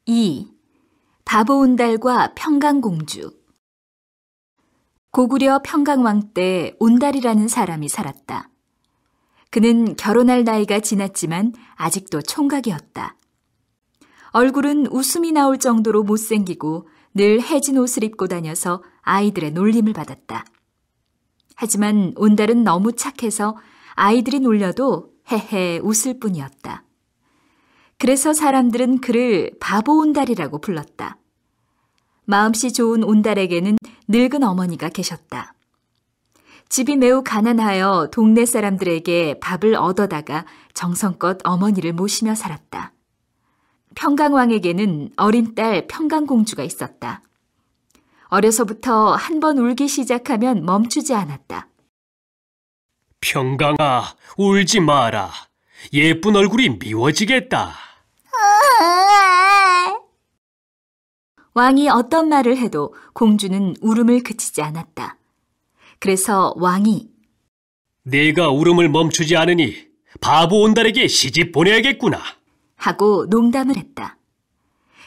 2. 바보온달과 평강공주. 고구려 평강왕 때 온달이라는 사람이 살았다. 그는 결혼할 나이가 지났지만 아직도 총각이었다. 얼굴은 웃음이 나올 정도로 못생기고 늘 해진 옷을 입고 다녀서 아이들의 놀림을 받았다. 하지만 온달은 너무 착해서 아이들이 놀려도 헤헤 웃을 뿐이었다. 그래서 사람들은 그를 바보온달이라고 불렀다. 마음씨 좋은 온달에게는 늙은 어머니가 계셨다. 집이 매우 가난하여 동네 사람들에게 밥을 얻어다가 정성껏 어머니를 모시며 살았다. 평강왕에게는 어린 딸 평강공주가 있었다. 어려서부터 한 번 울기 시작하면 멈추지 않았다. 평강아, 울지 마라. 예쁜 얼굴이 미워지겠다. 왕이 어떤 말을 해도 공주는 울음을 그치지 않았다. 그래서 왕이 내가 울음을 멈추지 않으니 바보 온달에게 시집 보내야겠구나 하고 농담을 했다.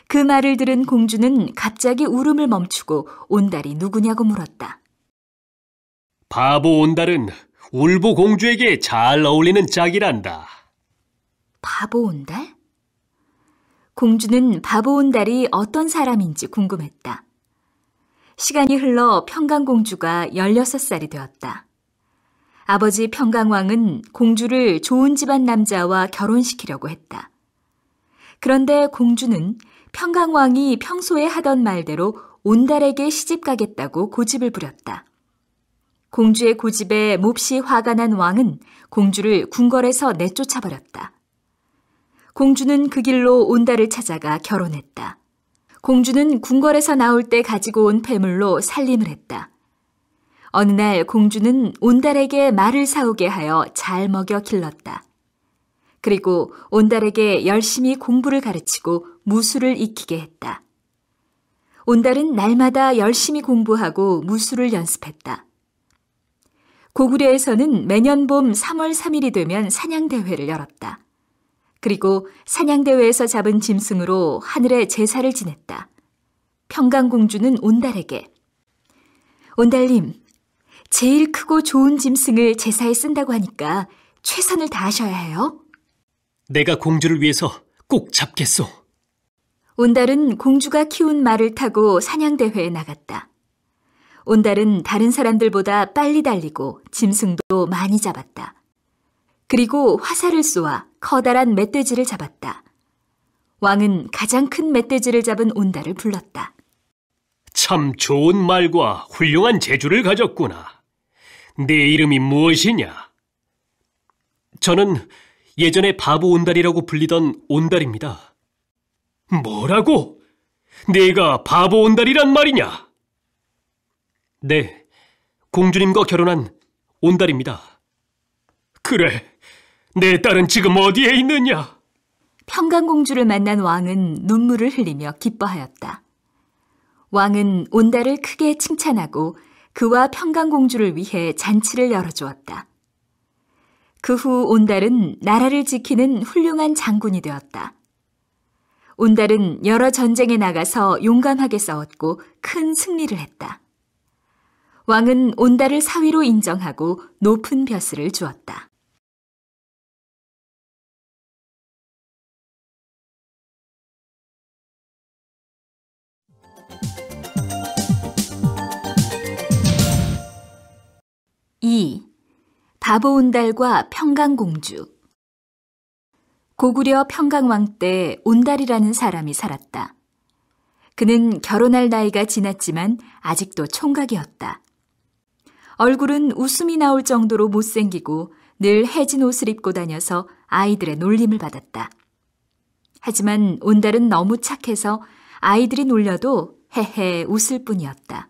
그 말을 들은 공주는 갑자기 울음을 멈추고 온달이 누구냐고 물었다. 바보 온달은 울보 공주에게 잘 어울리는 짝이란다. 바보 온달? 공주는 바보 온달이 어떤 사람인지 궁금했다. 시간이 흘러 평강공주가 16살이 되었다. 아버지 평강왕은 공주를 좋은 집안 남자와 결혼시키려고 했다. 그런데 공주는 평강왕이 평소에 하던 말대로 온달에게 시집가겠다고 고집을 부렸다. 공주의 고집에 몹시 화가 난 왕은 공주를 궁궐에서 내쫓아버렸다. 공주는 그 길로 온달을 찾아가 결혼했다. 공주는 궁궐에서 나올 때 가지고 온 폐물로 살림을 했다. 어느 날 공주는 온달에게 말을 사오게 하여 잘 먹여 길렀다. 그리고 온달에게 열심히 공부를 가르치고 무술을 익히게 했다. 온달은 날마다 열심히 공부하고 무술을 연습했다. 고구려에서는 매년 봄 3월 3일이 되면 사냥대회를 열었다. 그리고 사냥대회에서 잡은 짐승으로 하늘에 제사를 지냈다. 평강공주는 온달에게 온달님, 제일 크고 좋은 짐승을 제사에 쓴다고 하니까 최선을 다하셔야 해요. 내가 공주를 위해서 꼭 잡겠소. 온달은 공주가 키운 말을 타고 사냥대회에 나갔다. 온달은 다른 사람들보다 빨리 달리고 짐승도 많이 잡았다. 그리고 화살을 쏘아 커다란 멧돼지를 잡았다. 왕은 가장 큰 멧돼지를 잡은 온달을 불렀다. 참 좋은 말과 훌륭한 재주를 가졌구나. 네 이름이 무엇이냐? 저는 예전에 바보 온달이라고 불리던 온달입니다. 뭐라고? 네가 바보 온달이란 말이냐? 네, 공주님과 결혼한 온달입니다. 그래, 내 딸은 지금 어디에 있느냐? 평강공주를 만난 왕은 눈물을 흘리며 기뻐하였다. 왕은 온달을 크게 칭찬하고 그와 평강공주를 위해 잔치를 열어주었다. 그 후 온달은 나라를 지키는 훌륭한 장군이 되었다. 온달은 여러 전쟁에 나가서 용감하게 싸웠고 큰 승리를 했다. 왕은 온달을 사위로 인정하고 높은 벼슬을 주었다. 이. 바보 온달과 평강공주. 고구려 평강왕 때 온달이라는 사람이 살았다. 그는 결혼할 나이가 지났지만 아직도 총각이었다. 얼굴은 웃음이 나올 정도로 못생기고 늘 해진 옷을 입고 다녀서 아이들의 놀림을 받았다. 하지만 온달은 너무 착해서 아이들이 놀려도 헤헤 웃을 뿐이었다.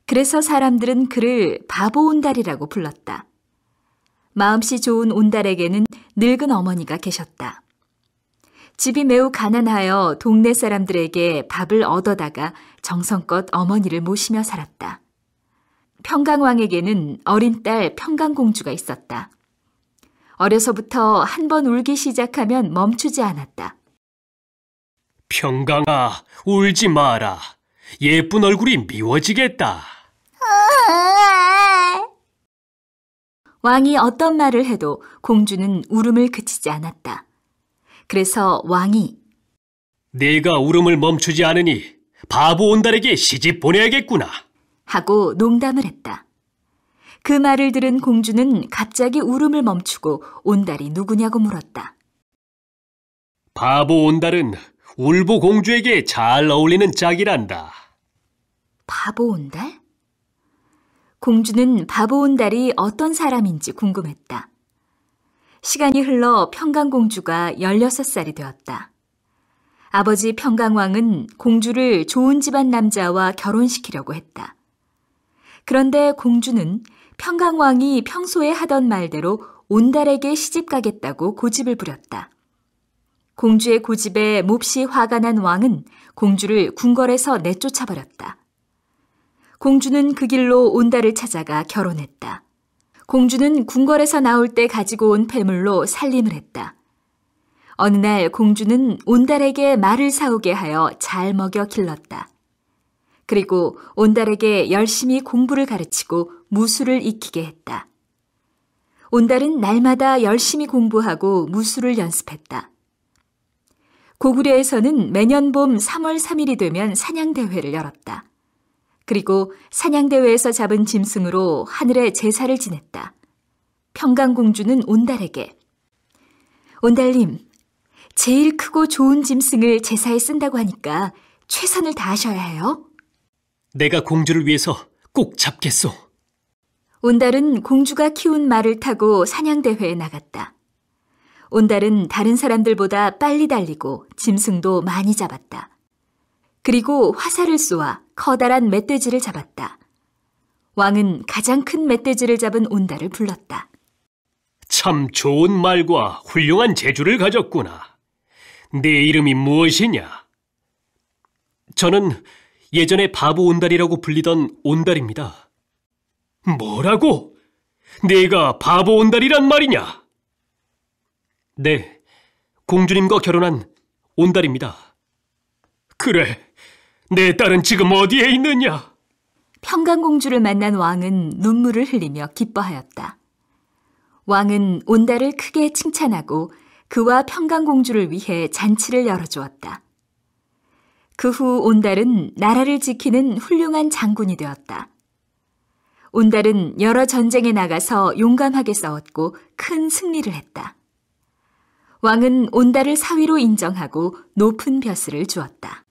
그래서 사람들은 그를 바보 온달이라고 불렀다. 마음씨 좋은 온달에게는 늙은 어머니가 계셨다. 집이 매우 가난하여 동네 사람들에게 밥을 얻어다가 정성껏 어머니를 모시며 살았다. 평강왕에게는 어린 딸 평강공주가 있었다. 어려서부터 한 번 울기 시작하면 멈추지 않았다. 평강아, 울지 마라. 예쁜 얼굴이 미워지겠다. 왕이 어떤 말을 해도 공주는 울음을 그치지 않았다. 그래서 왕이 내가 울음을 멈추지 않으니 바보 온달에게 시집 보내야겠구나 하고 농담을 했다. 그 말을 들은 공주는 갑자기 울음을 멈추고 온달이 누구냐고 물었다. 바보 온달은 울보 공주에게 잘 어울리는 짝이란다. 바보 온달? 공주는 바보 온달이 어떤 사람인지 궁금했다. 시간이 흘러 평강공주가 16살이 되었다. 아버지 평강왕은 공주를 좋은 집안 남자와 결혼시키려고 했다. 그런데 공주는 평강왕이 평소에 하던 말대로 온달에게 시집가겠다고 고집을 부렸다. 공주의 고집에 몹시 화가 난 왕은 공주를 궁궐에서 내쫓아버렸다. 공주는 그 길로 온달을 찾아가 결혼했다. 공주는 궁궐에서 나올 때 가지고 온 폐물로 살림을 했다. 어느 날 공주는 온달에게 말을 사오게 하여 잘 먹여 길렀다. 그리고 온달에게 열심히 공부를 가르치고 무술을 익히게 했다. 온달은 날마다 열심히 공부하고 무술을 연습했다. 고구려에서는 매년 봄 3월 3일이 되면 사냥대회를 열었다. 그리고 사냥대회에서 잡은 짐승으로 하늘에 제사를 지냈다. 평강공주는 온달에게 온달님, 제일 크고 좋은 짐승을 제사에 쓴다고 하니까 최선을 다하셔야 해요. 내가 공주를 위해서 꼭 잡겠소. 온달은 공주가 키운 말을 타고 사냥대회에 나갔다. 온달은 다른 사람들보다 빨리 달리고 짐승도 많이 잡았다. 그리고 화살을 쏘아 커다란 멧돼지를 잡았다. 왕은 가장 큰 멧돼지를 잡은 온달을 불렀다. 참 좋은 말과 훌륭한 재주를 가졌구나. 네 이름이 무엇이냐? 저는 예전에 바보 온달이라고 불리던 온달입니다. 뭐라고? 네가 바보 온달이란 말이냐? 네, 공주님과 결혼한 온달입니다. 그래, 내 딸은 지금 어디에 있느냐? 평강공주를 만난 왕은 눈물을 흘리며 기뻐하였다. 왕은 온달을 크게 칭찬하고 그와 평강공주를 위해 잔치를 열어주었다. 그 후 온달은 나라를 지키는 훌륭한 장군이 되었다. 온달은 여러 전쟁에 나가서 용감하게 싸웠고 큰 승리를 했다. 왕은 온달을 사위로 인정하고 높은 벼슬을 주었다.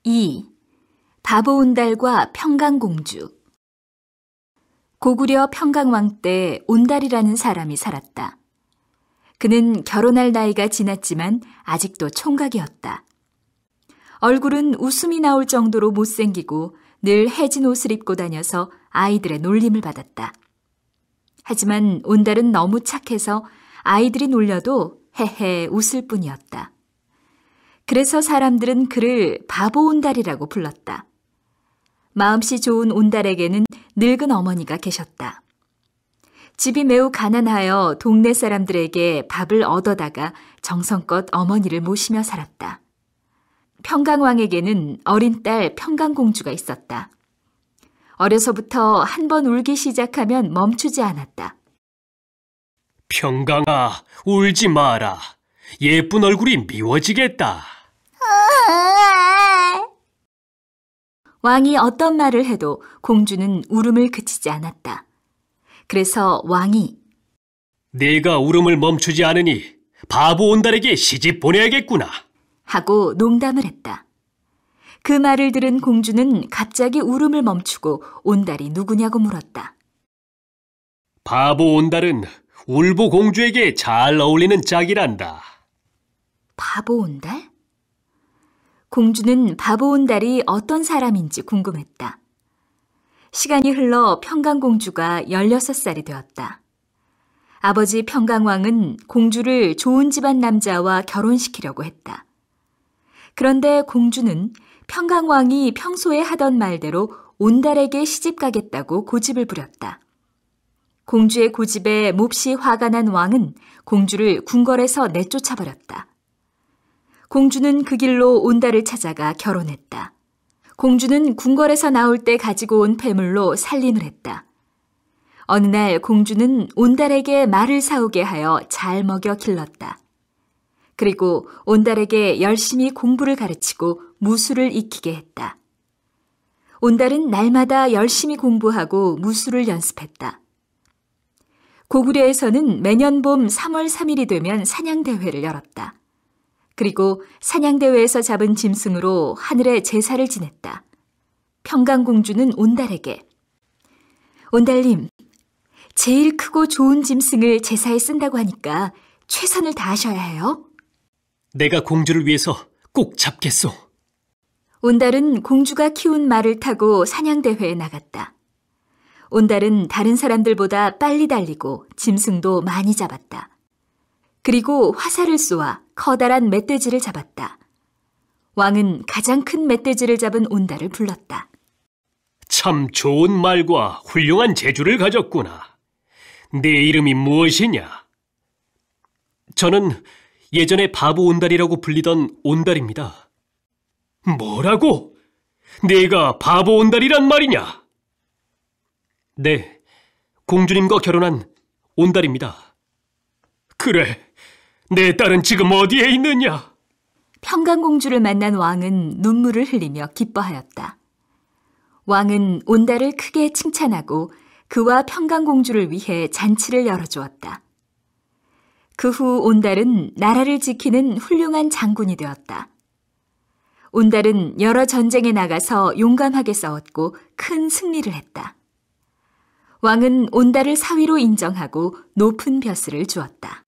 이. 바보 온달과 평강공주. 고구려 평강왕 때 온달이라는 사람이 살았다. 그는 결혼할 나이가 지났지만 아직도 총각이었다. 얼굴은 웃음이 나올 정도로 못생기고 늘 해진 옷을 입고 다녀서 아이들의 놀림을 받았다. 하지만 온달은 너무 착해서 아이들이 놀려도 헤헤 웃을 뿐이었다. 그래서 사람들은 그를 바보 온달이라고 불렀다. 마음씨 좋은 온달에게는 늙은 어머니가 계셨다. 집이 매우 가난하여 동네 사람들에게 밥을 얻어다가 정성껏 어머니를 모시며 살았다. 평강왕에게는 어린 딸 평강공주가 있었다. 어려서부터 한 번 울기 시작하면 멈추지 않았다. 평강아, 울지 마라. 예쁜 얼굴이 미워지겠다. 왕이 어떤 말을 해도 공주는 울음을 그치지 않았다. 그래서 왕이 내가 울음을 멈추지 않으니 바보 온달에게 시집 보내야겠구나. 하고 농담을 했다. 그 말을 들은 공주는 갑자기 울음을 멈추고 온달이 누구냐고 물었다. 바보 온달은 울보 공주에게 잘 어울리는 짝이란다. 바보 온달? 공주는 바보 온달이 어떤 사람인지 궁금했다. 시간이 흘러 평강공주가 16살이 되었다. 아버지 평강왕은 공주를 좋은 집안 남자와 결혼시키려고 했다. 그런데 공주는 평강왕이 평소에 하던 말대로 온달에게 시집가겠다고 고집을 부렸다. 공주의 고집에 몹시 화가 난 왕은 공주를 궁궐에서 내쫓아버렸다. 공주는 그 길로 온달을 찾아가 결혼했다. 공주는 궁궐에서 나올 때 가지고 온 폐물로 살림을 했다. 어느 날 공주는 온달에게 말을 사오게 하여 잘 먹여 길렀다. 그리고 온달에게 열심히 공부를 가르치고 무술을 익히게 했다. 온달은 날마다 열심히 공부하고 무술을 연습했다. 고구려에서는 매년 봄 3월 3일이 되면 사냥대회를 열었다. 그리고 사냥대회에서 잡은 짐승으로 하늘에 제사를 지냈다. 평강공주는 온달에게 온달님, 제일 크고 좋은 짐승을 제사에 쓴다고 하니까 최선을 다하셔야 해요. 내가 공주를 위해서 꼭 잡겠소. 온달은 공주가 키운 말을 타고 사냥대회에 나갔다. 온달은 다른 사람들보다 빨리 달리고 짐승도 많이 잡았다. 그리고 화살을 쏘아 커다란 멧돼지를 잡았다. 왕은 가장 큰 멧돼지를 잡은 온달을 불렀다. 참 좋은 말과 훌륭한 재주를 가졌구나. 네 이름이 무엇이냐? 저는 예전에 바보 온달이라고 불리던 온달입니다. 뭐라고? 네가 바보 온달이란 말이냐? 네, 공주님과 결혼한 온달입니다. 그래, 내 딸은 지금 어디에 있느냐? 평강공주를 만난 왕은 눈물을 흘리며 기뻐하였다. 왕은 온달을 크게 칭찬하고 그와 평강공주를 위해 잔치를 열어주었다. 그 후 온달은 나라를 지키는 훌륭한 장군이 되었다. 온달은 여러 전쟁에 나가서 용감하게 싸웠고 큰 승리를 했다. 왕은 온달을 사위로 인정하고 높은 벼슬을 주었다.